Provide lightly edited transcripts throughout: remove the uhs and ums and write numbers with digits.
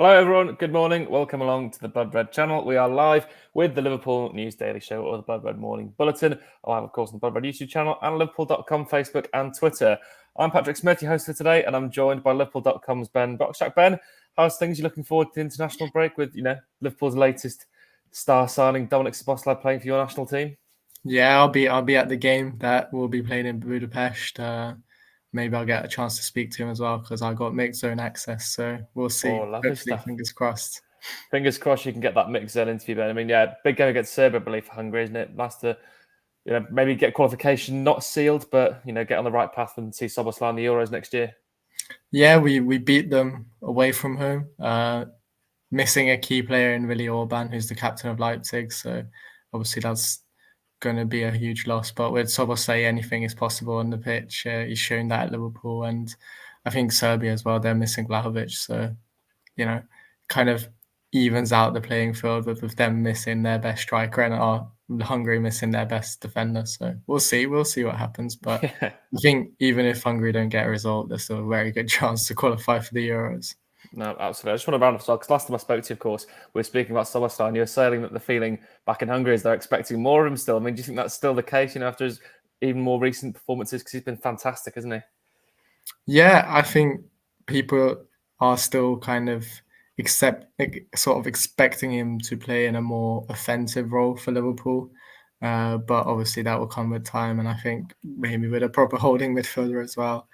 Hello, everyone. Good morning. Welcome along to the Blood Red channel. We are live with the Liverpool News Daily Show or the Blood Red Morning Bulletin. Live, of course, on the Blood Red YouTube channel and Liverpool.com, Facebook, and Twitter. I'm Patrick Smith, your host for today, and I'm joined by Liverpool.com's Ben Bocsak. Ben, how's things? You looking forward to the international break with, Liverpool's latest star signing, Dominic Szoboszlai, playing for your national team? Yeah, I'll be at the game that will be played in Budapest. Maybe I'll get a chance to speak to him as well because I got mixed zone access. So we'll see. Oh, lovely Hopefully, stuff. fingers crossed. Fingers crossed you can get that mixed zone interview, Ben. I mean, yeah, big game against Serbia, I believe, for Hungary, isn't it? Nice to, maybe get qualification not sealed, but, get on the right path and see Szoboszlai in the Euros next year. Yeah, we beat them away from home, missing a key player in Willi Orban, who's the captain of Leipzig. So obviously that's going to be a huge loss. But with Szoboszlai, anything is possible on the pitch. He's shown that at Liverpool, and I think Serbia as well. They're missing Vlahovic, so kind of evens out the playing field with them missing their best striker and Hungary missing their best defender. So we'll see what happens. But I think even if Hungary don't get a result, there's still a very good chance to qualify for the Euros. No, absolutely. I just want to round off because last time I spoke to you, of course, we were speaking about Szoboszlai, and you were saying that the feeling back in Hungary is they're expecting more of him still. I mean, do you think that's still the case, after his even more recent performances? Because he's been fantastic, hasn't he? Yeah, I think people are still kind of expecting him to play in a more offensive role for Liverpool. But obviously that will come with time, and I think maybe with a proper holding midfielder as well.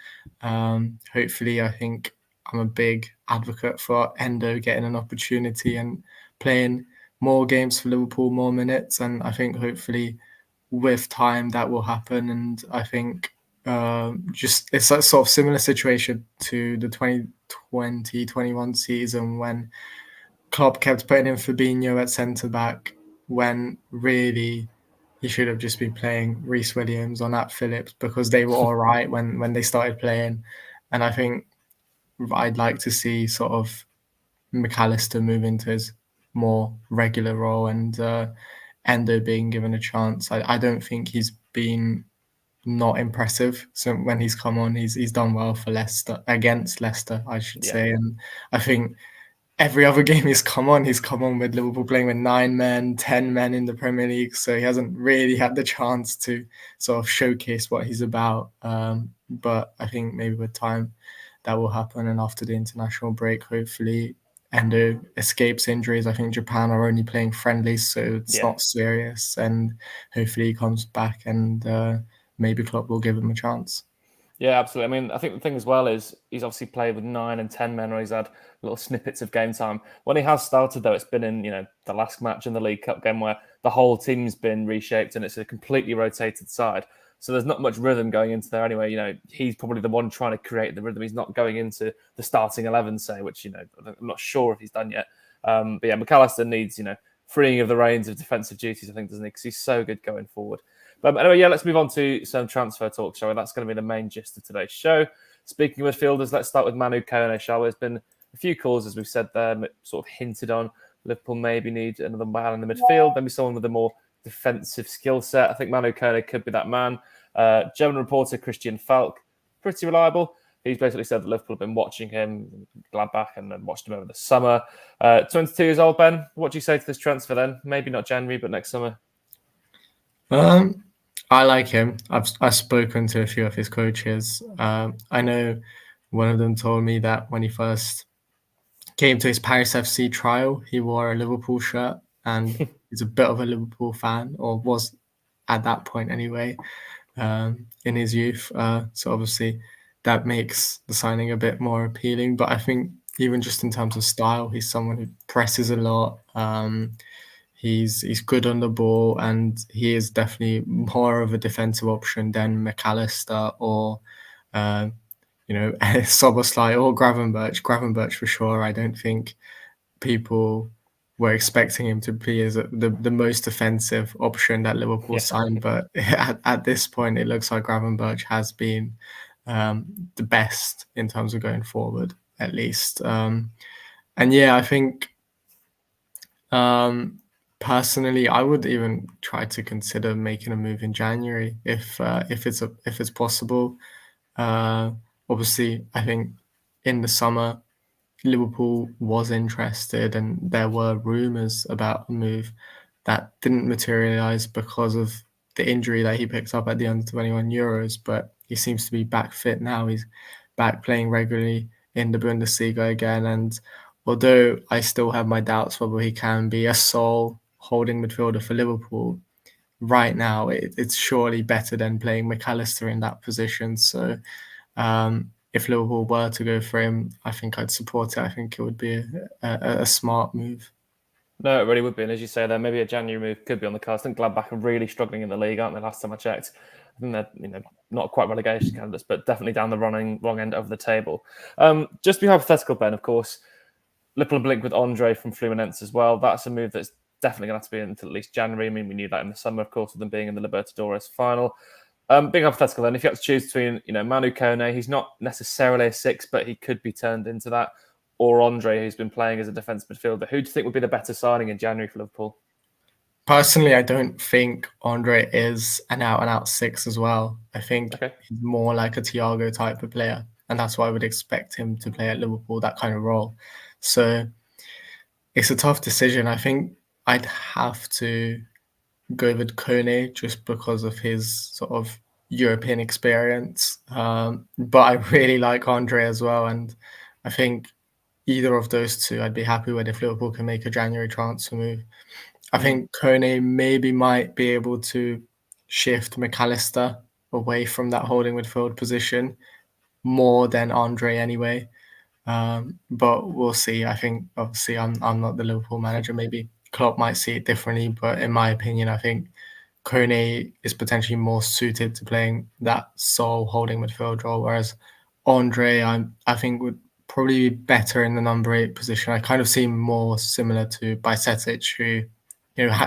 Hopefully, I think I'm a big advocate for Endo getting an opportunity and playing more games for Liverpool, more minutes, and I think hopefully with time that will happen. And I think just it's a sort of similar situation to the 2020-21 season when Klopp kept putting in Fabinho at centre-back when really he should have just been playing Reece Williams or Nat Phillips because they were all right when they started playing. And I think I'd like to see sort of McAllister move into his more regular role and Endo being given a chance. I don't think he's been not impressive. So when he's come on, he's done well for Leicester, against Leicester, I should say. And I think every other game he's come on with Liverpool playing with 9 men, 10 men in the Premier League. So he hasn't really had the chance to sort of showcase what he's about. But I think maybe with time that will happen. And after the international break, hopefully Endo escapes injuries. I think Japan are only playing friendlies, so it's not serious. And hopefully he comes back and maybe Klopp will give him a chance. Yeah, absolutely. I mean, I think the thing as well is he's obviously played with 9 and 10 men, or he's had little snippets of game time. When he has started, though, it's been in the last match in the League Cup game where the whole team's been reshaped and it's a completely rotated side. So there's not much rhythm going into there anyway. He's probably the one trying to create the rhythm. He's not going into the starting 11, say, which I'm not sure if he's done yet. But yeah, McAllister needs freeing of the reins of defensive duties, I think, doesn't he? Because he's so good going forward. But anyway, let's move on to some transfer talk, shall we? That's going to be the main gist of today's show. Speaking of midfielders, let's start with Manu Kone, shall we? There's been a few calls, as we've said there, sort of hinted on. Liverpool maybe need another man in the midfield, maybe someone with a more defensive skill set. I think Manu Kone could be that man. German reporter Christian Falk, pretty reliable. He's basically said that Liverpool have been watching him, Gladbach, and then watched him over the summer. 22 years old, Ben. What do you say to this transfer then? Maybe not January, but next summer. I like him. I've spoken to a few of his coaches. I know one of them told me that when he first came to his Paris FC trial, he wore a Liverpool shirt, and he's a bit of a Liverpool fan, or was at that point anyway, in his youth. So obviously that makes the signing a bit more appealing. But I think even just in terms of style, he's someone who presses a lot. He's good on the ball, and he is definitely more of a defensive option than McAllister or Szoboszlai or Gravenberch. Gravenberch for sure. I don't think people were expecting him to be as the most offensive option that Liverpool signed, but at this point, it looks like Gravenberch has been the best in terms of going forward, at least. And yeah, I think. Personally, I would even try to consider making a move in January if it's possible. Obviously, I think in the summer Liverpool was interested and there were rumours about a move that didn't materialise because of the injury that he picked up at the under-21 Euros, but he seems to be back fit now. He's back playing regularly in the Bundesliga again, and although I still have my doubts whether he can be a sole holding midfielder for Liverpool, right now it's surely better than playing McAllister in that position. So if Liverpool were to go for him, I think I'd support it. I think it would be a smart move. No, it really would be. And as you say, there maybe a January move could be on the cards. I think Gladbach are really struggling in the league, aren't they? Last time I checked, I think they're not quite relegation candidates, but definitely down the wrong end of the table. Just to be hypothetical, Ben, of course, Liverpool link with Andre from Fluminense as well. That's a move that's definitely going to have to be until at least January. I mean, we knew that in the summer, of course, with them being in the Libertadores final. Being hypothetical, then, if you had to choose between, Manu Kone, he's not necessarily a six, but he could be turned into that, or Andre, who's been playing as a defence midfielder, who do you think would be the better signing in January for Liverpool? Personally, I don't think Andre is an out-and-out six as well. I think he's more like a Thiago type of player, and that's why I would expect him to play at Liverpool, that kind of role. So it's a tough decision. I think I'd have to go with Kone just because of his sort of European experience. But I really like Andre as well, and I think either of those two I'd be happy with if Liverpool can make a January transfer move. I think Kone maybe might be able to shift McAllister away from that holding midfield position more than Andre anyway. But we'll see. I think obviously I'm not the Liverpool manager. Maybe Klopp might see it differently, but in my opinion, I think Kone is potentially more suited to playing that sole holding midfield role, whereas Andre, I think would probably be better in the number 8 position. I kind of see him more similar to Bajcetic, who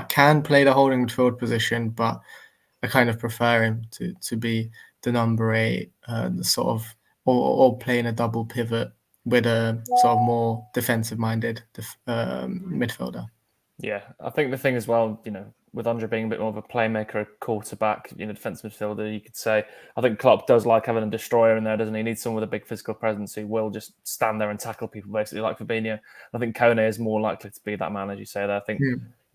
can play the holding midfield position, but I kind of prefer him to be the number 8, the sort of or playing a double pivot with a sort of more defensive-minded midfielder. Yeah, I think the thing as well, with Andre being a bit more of a playmaker, a quarterback, defensive midfielder, you could say. I think Klopp does like having a destroyer in there, doesn't he? He needs someone with a big physical presence who will just stand there and tackle people, basically, like Fabinho. I think Kone is more likely to be that man, as you say there. I think,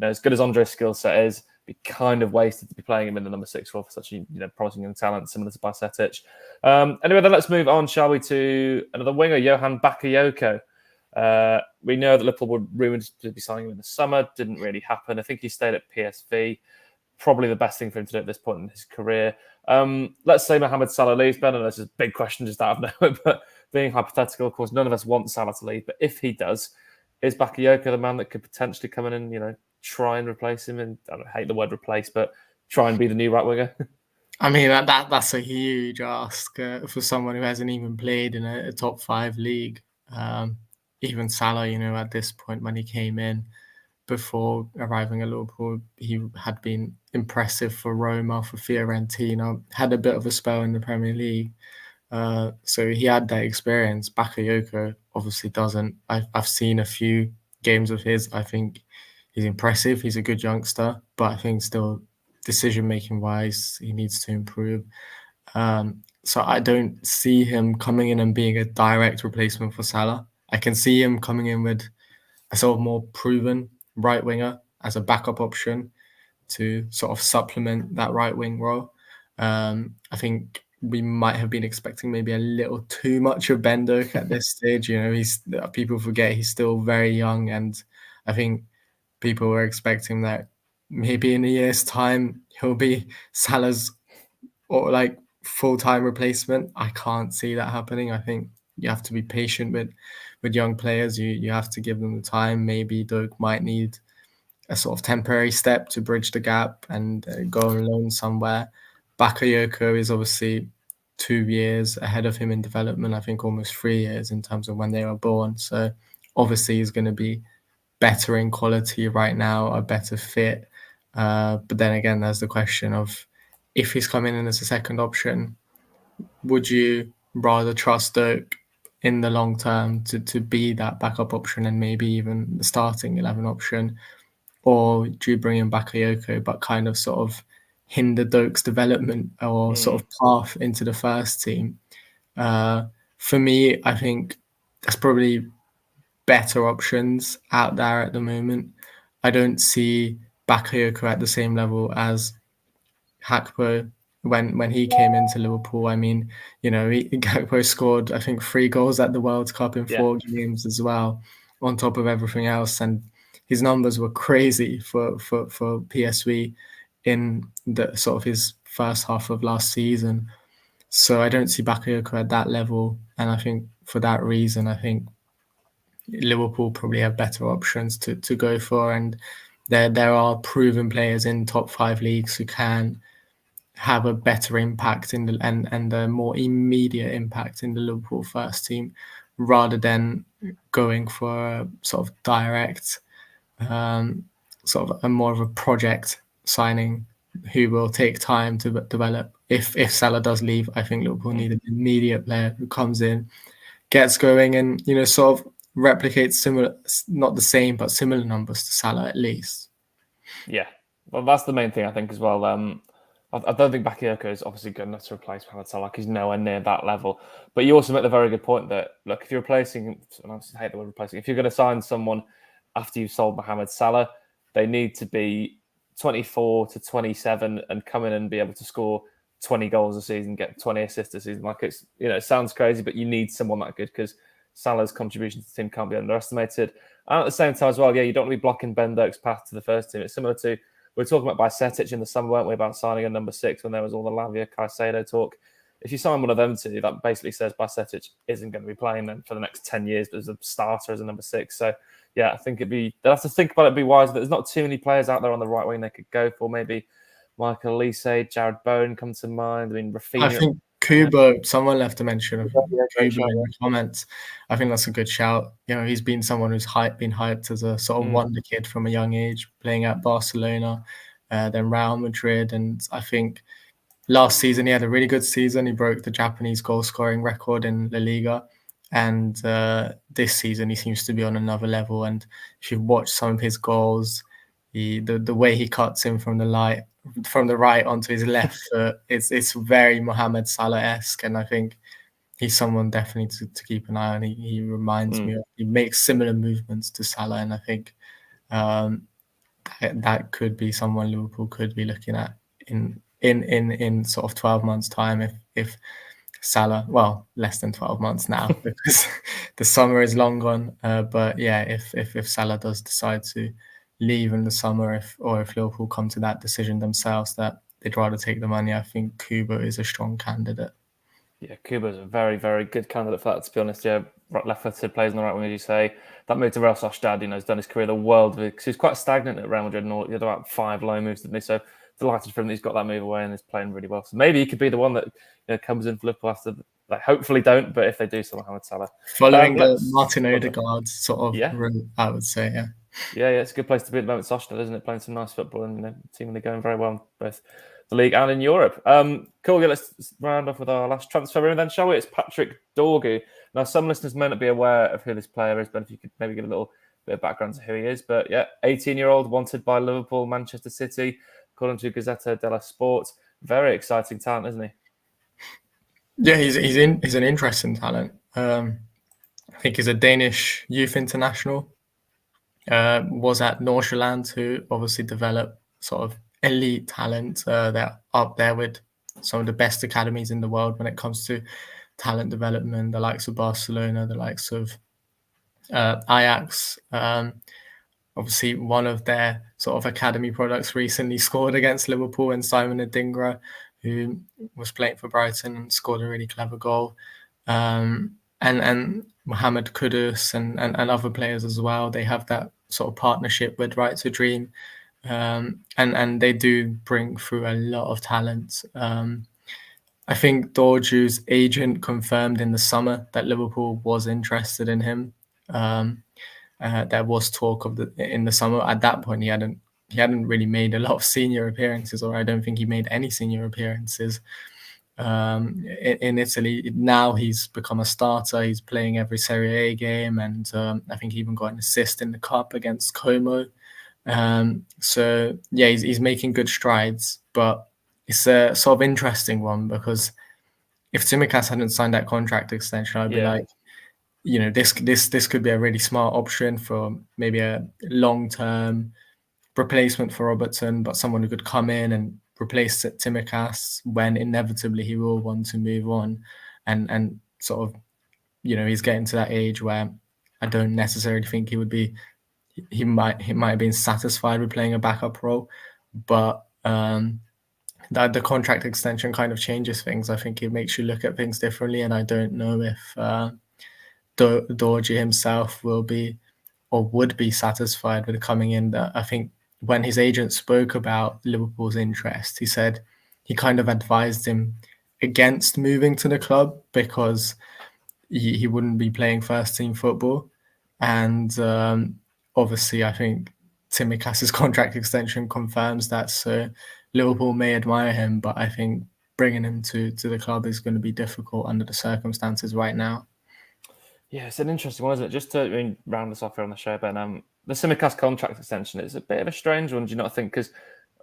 as good as Andre's skill set is, it'd be kind of wasted to be playing him in the number 6 role for such a promising young talent, similar to Bajcetic. Anyway, then let's move on, shall we, to another winger, Johan Bakayoko. We know that Liverpool were rumoured to be signing him in the summer. Didn't really happen. I think he stayed at PSV. Probably the best thing for him to do at this point in his career. Let's say Mohamed Salah leaves. Ben, I know this is a big question just out of nowhere, but being hypothetical, of course, none of us want Salah to leave. But if he does, is Bakayoko the man that could potentially come in and try and replace him? And I hate the word replace, but try and be the new right winger. I mean, that's a huge ask for someone who hasn't even played in a top 5 league. Even Salah, at this point when he came in before arriving at Liverpool, he had been impressive for Roma, for Fiorentina, had a bit of a spell in the Premier League. So he had that experience. Bakayoko obviously doesn't. I've seen a few games of his. I think he's impressive. He's a good youngster, but I think still decision-making wise, he needs to improve. So I don't see him coming in and being a direct replacement for Salah. I can see him coming in with a sort of more proven right winger as a backup option to sort of supplement that right wing role. I think we might have been expecting maybe a little too much of Endo at this stage. People forget he's still very young, and I think people were expecting that maybe in a year's time he'll be Salah's or like full-time replacement. I can't see that happening. I think you have to be patient with young players. You have to give them the time. Maybe Dirk might need a sort of temporary step to bridge the gap and go on loan somewhere. Bakayoko is obviously 2 years ahead of him in development. I think almost 3 years in terms of when they were born. So obviously he's going to be better in quality right now, a better fit. But then again, there's the question of if he's coming in as a second option, would you rather trust Dirk in the long term to be that backup option and maybe even the starting 11 option? Or do you bring in Bakayoko but kind of sort of hinder Dirk's development or sort of path into the first team? For me, I think that's probably better options out there at the moment. I don't see Bakayoko at the same level as Gakpo when he came into Liverpool. I mean, Gakpo scored, I think, 3 goals at the World Cup in 4 games as well, on top of everything else. And his numbers were crazy for PSV in the sort of his first half of last season. So I don't see Bakayoko at that level. And I think for that reason, I think Liverpool probably have better options to go for. And there are proven players in top 5 leagues who can have a better impact in the and a more immediate impact in the Liverpool first team, rather than going for a sort of direct, sort of a more of a project signing who will take time to develop. If Salah does leave, I think Liverpool need an immediate player who comes in, gets going, and sort of replicates similar, not the same, but similar numbers to Salah at least. Yeah, well, that's the main thing I think as well. I don't think Bakayoko is obviously good enough to replace Mohamed Salah. He's nowhere near that level. But you also make the very good point that, look, if you're replacing, and I hate the word replacing, if you're going to sign someone after you've sold Mohamed Salah, they need to be 24 to 27 and come in and be able to score 20 goals a season, get 20 assists a season. Like, it's, it sounds crazy, but you need someone that good, because Salah's contribution to the team can't be underestimated. And at the same time as well, you don't want to be blocking Bender's path to the first team. It's similar to, we were talking about Bence in the summer, weren't we, about signing a number 6 when there was all the Lavia Caicedo talk. If you sign one of them two, that basically says Bence isn't going to be playing then for the next 10 years as a starter, as a number 6. So, yeah, I think they'll have to think about it, be wise. There's not too many players out there on the right wing they could go for. Maybe Michael Olise, Jared Bowen come to mind. I mean, Rafinha. I think Kubo, someone left a mention of Kubo in the comments. I think that's a good shout. He's been someone who's been hyped as a sort of wonder kid from a young age, playing at Barcelona, then Real Madrid. And I think last season he had a really good season. He broke the Japanese goal scoring record in La Liga. And this season he seems to be on another level. And if you've watched some of his goals, the way he cuts in from the right onto his left foot, it's very Mohamed Salah-esque, and I think he's someone definitely to keep an eye on. He reminds me of, he makes similar movements to Salah, and I think that could be someone Liverpool could be looking at in sort of 12 months' time if Salah, well, less than 12 months now because the summer is long gone. But yeah, if Salah does decide to leave in the summer, if Liverpool come to that decision themselves that they'd rather take the money, I think Kubo is a strong candidate. Yeah, Kubo's a very, very good candidate for that, to be honest. Yeah, left-footed, plays on the right wing, as you say. That move to Real Sociedad, has done his career the world of it, because he was quite stagnant at Real Madrid, and he had about 5 low moves, didn't he? So delighted for him that he's got that move away and is playing really well. So maybe he could be the one that comes in for Liverpool after. They hopefully don't, but if they do, so Mohamed Salah. Following the Martin Odegaard sort of route, I would say, yeah. Yeah, it's a good place to be at the moment, Sociedad, isn't it? Playing some nice football and seemingly going very well in both the league and in Europe. Cool, yeah, let's round off with our last transfer then, shall we? It's Patrick Dorgu. Now, some listeners may not be aware of who this player is, but if you could maybe give a little bit of background to who he is. But yeah, 18-year-old, wanted by Liverpool, Manchester City, according to Gazzetta dello Sport. Very exciting talent, isn't he? Yeah, he's an interesting talent. I think he's a Danish youth international. Was at Nordsjælland, who obviously developed sort of elite talent. They're up there with some of the best academies in the world when it comes to talent development, the likes of Barcelona, the likes of Ajax. Obviously, one of their sort of academy products recently scored against Liverpool, and Simon Adingra, who was playing for Brighton and scored a really clever goal. And Mohamed Kudus and other players as well. They have that sort of partnership with Right to Dream. And they do bring through a lot of talent. I think Dorgu's agent confirmed in the summer that Liverpool was interested in him. There was talk in the summer. At that point, he hadn't really made a lot of senior appearances, or I don't think he made any senior appearances in Italy. Now he's become a starter. He's playing every Serie A game, and I think he even got an assist in the cup against Como. So yeah, he's making good strides, but it's a sort of interesting one because if Tsimikas hadn't signed that contract extension, I'd be like, this could be a really smart option for maybe a long-term replacement for Robertson, but someone who could come in and replace Tsimikas when inevitably he will want to move on, and sort of, he's getting to that age where I don't necessarily think he would be. He might have been satisfied with playing a backup role, but that the contract extension kind of changes things. I think it makes you look at things differently, and I don't know if Dorgu himself will be or would be satisfied with coming in. That I think when his agent spoke about Liverpool's interest, he said he kind of advised him against moving to the club because he wouldn't be playing first team football. And obviously, I think Tsimikas' contract extension confirms that. So Liverpool may admire him, but I think bringing him to the club is going to be difficult under the circumstances right now. Yeah, it's an interesting one, isn't it? Just to round this off here on the show, Ben, the Tsimikas contract extension is a bit of a strange one, do you not think? Because,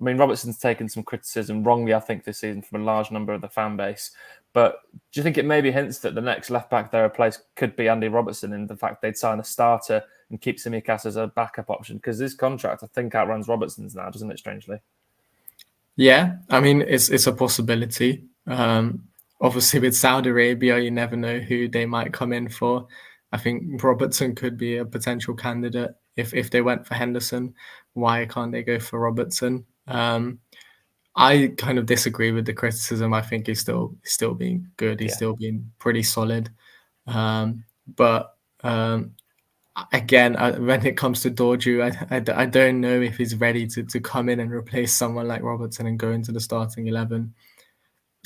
Robertson's taken some criticism wrongly, I think, this season from a large number of the fan base. But do you think it maybe hints that the next left-back they replace could be Andy Robertson, in the fact they'd sign a starter and keep Tsimikas as a backup option? Because this contract, I think, outruns Robertson's now, doesn't it, strangely? Yeah, it's a possibility. Obviously, with Saudi Arabia, you never know who they might come in for. I think Robertson could be a potential candidate if they went for Henderson. Why can't they go for Robertson? I kind of disagree with the criticism. I think he's still being good. He's still being pretty solid. But again, when it comes to Dorgu, I don't know if he's ready to come in and replace someone like Robertson and go into the starting 11.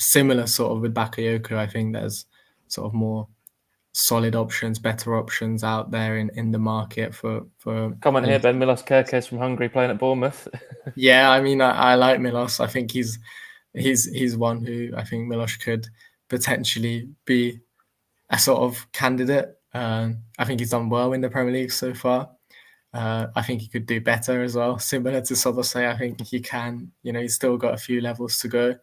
Similar sort of with Bakayoko, I think there's sort of more solid options, better options out there in the market for. Comment here, Ben. Milos Kerkez from Hungary playing at Bournemouth. Yeah, I like Milos. I think he's one who I think Milos could potentially be a sort of candidate. I think he's done well in the Premier League so far. I think he could do better as well. Similar to Sobosay, I think he can. He's still got a few levels to go.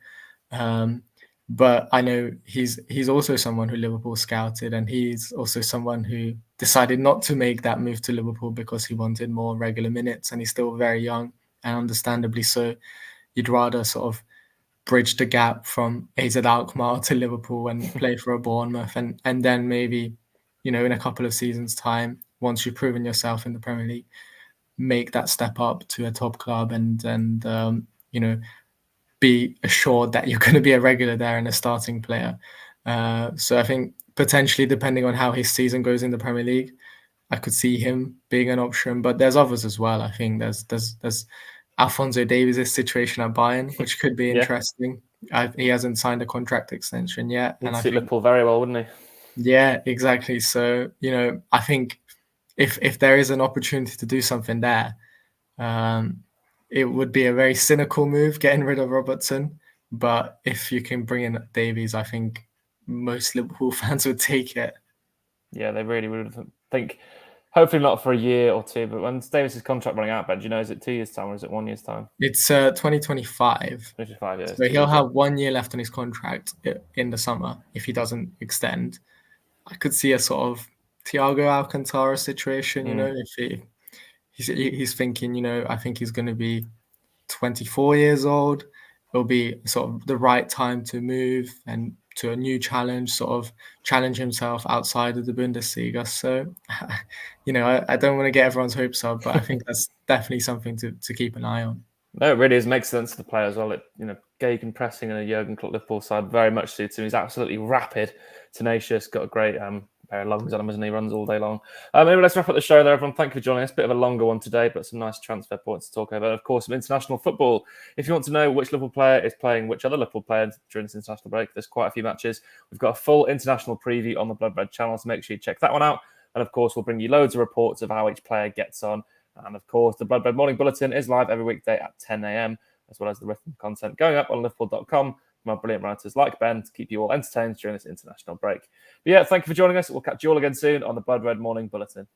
But I know he's also someone who Liverpool scouted, and he's also someone who decided not to make that move to Liverpool because he wanted more regular minutes, and he's still very young, and understandably so. You'd rather sort of bridge the gap from AZ Alkmaar to Liverpool and play for a Bournemouth, and then maybe, in a couple of seasons' time, once you've proven yourself in the Premier League, make that step up to a top club and be assured that you're going to be a regular there and a starting player. So I think potentially, depending on how his season goes in the Premier League, I could see him being an option. But there's others as well. I think there's Alphonso Davies' situation at Bayern, which could be interesting. He hasn't signed a contract extension yet. He'd suit Liverpool very well, wouldn't he? Yeah, exactly. So, I think if there is an opportunity to do something there, it would be a very cynical move getting rid of Robertson. But if you can bring in Davies, I think most Liverpool fans would take it. Yeah, they really would think. Hopefully not for a year or two, but when's Davies' contract running out, Ben? Do you know, is it 2 years' time or is it 1 year's time? It's 2025. 25 years. So he'll have 1 year left on his contract in the summer if he doesn't extend. I could see a sort of Thiago Alcantara situation, if he's thinking, I think he's going to be 24 years old. It'll be sort of the right time to move and to a new challenge, sort of challenge himself outside of the Bundesliga. So, I don't want to get everyone's hopes up, but I think that's definitely something to keep an eye on. No, it really is. Makes sense to the player as well. Gagan pressing in a Jurgen Klopp Liverpool side very much suits him. He's absolutely rapid, tenacious, got a great pair of lungs on him, and he runs all day long. Maybe let's wrap up the show there, everyone. Thank you for joining us. Bit of a longer one today, but some nice transfer points to talk about. Of course, some international football. If you want to know which Liverpool player is playing which other Liverpool player during this international break, there's quite a few matches. We've got a full international preview on the Blood Red channel, so make sure you check that one out. And of course, we'll bring you loads of reports of how each player gets on. And of course, the Blood Red Morning Bulletin is live every weekday at 10 a.m, as well as the written content going up on Liverpool.com from our brilliant writers like Ben to keep you all entertained during this international break. But yeah, thank you for joining us. We'll catch you all again soon on the Blood Red Morning Bulletin.